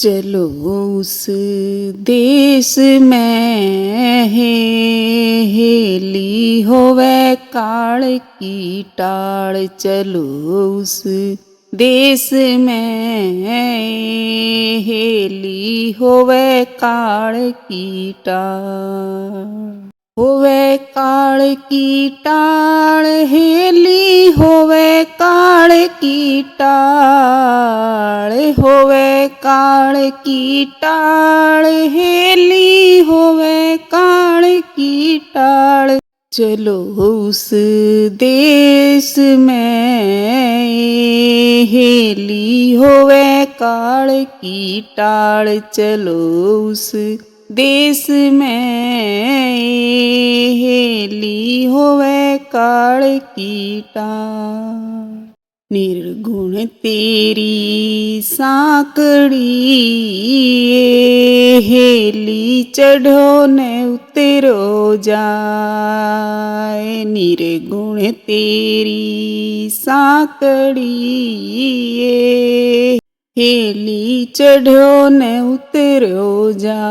चलो उस देश में हेली होवे काल की टाल। चलो उस देश में हेली होवे काल की टाल। होवे काल की टाल हेली होवे काल की टाल। होवे काल की टाल हेली होवे काल की टाल। चलो उस देश में हेली होवे काल की टाल। चलो उस देश में हेली होवे काल की टाल। निर्गुण तेरी साकड़ी हेली चढ़ो न उतरो जाए। निर्गुण तेरी साकड़ी हेली चढ़ो न उतरो जा।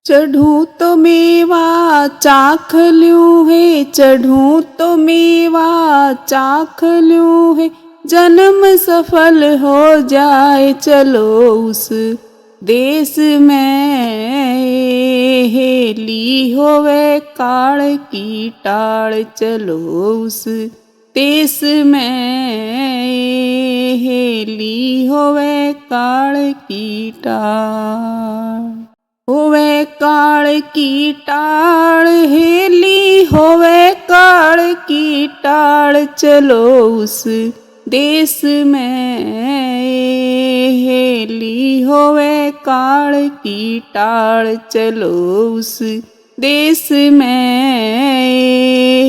चढ़ूं तो मेवा चाख लूं है, चढ़ूं तो मेवा चाख लूं है, जन्म सफल हो जाए। चलो उस देश में हेली होवे काल की टाल। चलो उस देश में हेली होवे काल की टाल। होवे काल की टाल हेली होवे काल की टाल। चलो उस देश में हेली होवे काल की टाल। चलो उस देश में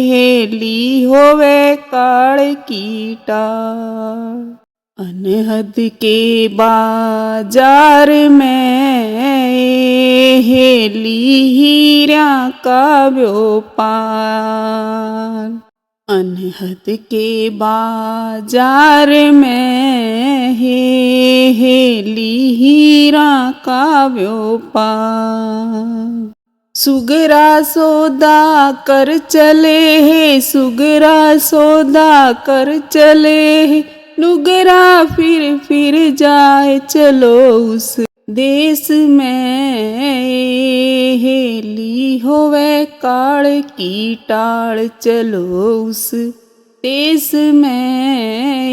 हेली होवे काल की टाल। अनहद के बाजार में हेली हीरा का व्यापार। अनहद के बाजार में हेली हीरा का व्यापार। सुगरा सौदा कर चले है, सुगरा सौदा कर चले है, नुगरा फिर जाए। चलो उस देश में हेली होवे काल की टाल। चलो उस देश में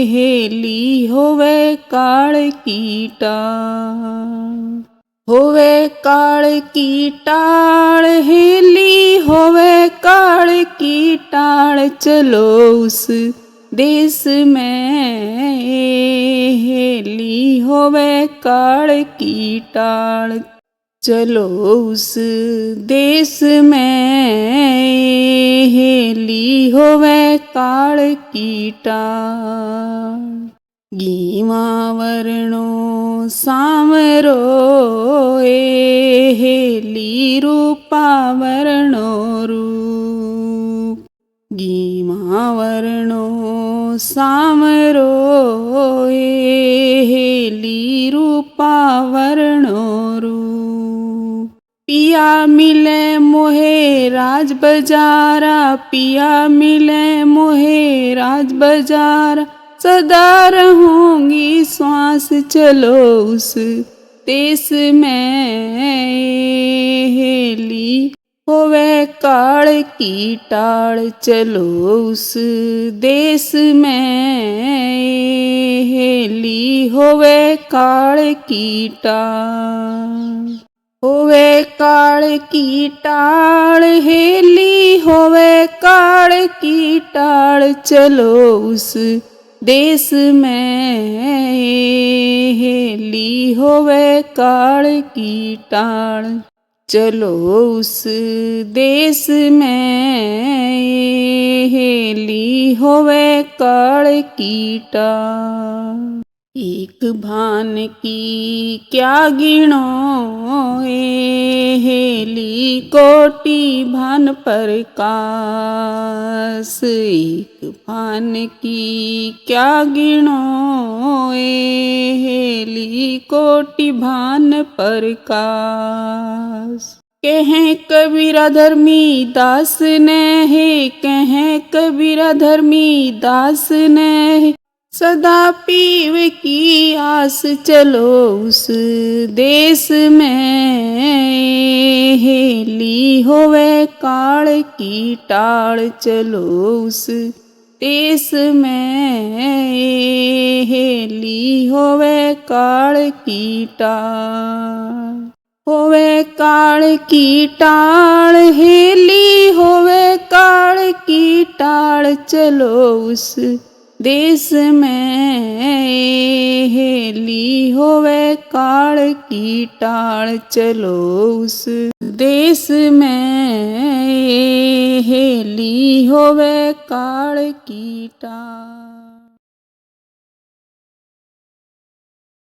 हेली होवे काल की टाल। होवे काल की टाल हेली होवे काल की टाल। चलो उस देश में हेली होवे काल की टाल। चलो उस देश में हेली होवे काल की टाल। गीमा वर्णो सामरो हेली रूपा वर्णो रूप। गीमा वर्णो सामरो हेली रूपा वर्णो रूप। पिया मिले मोहे राज बजारा, पिया मिले मोहे राज बजारा, सदा रहूंगी श्वास। चलो उस देश में हेली होवे काल की टाल। चलो उस देश में हेली होवे काल की टाल। होवे काल की टाल हेली होवे काल की टाल। चलो उस देश में हेली होवे काल की टाल। चलो उस देश में हेली होवे काल की टाल। एक भान की क्या गिनो हेली कोटि भान प्रकार। एक भान की क्या गिनो, हेली कोटि भान प्रकाश। कहें कबीरा धर्मी दास ने है, कहें कबीरा धर्मी दास ने है, सदा पीव की आस चलो उस देश में, हेली होवे काल की टाल चलो उस देश में, हेली होवे काल की टाल। होवे काल की टाल हेली, होवे काल की टाल चलो उस देश में, हेली होवे काल की टाल चलो उस देश में, हेली होवे काल की टाल।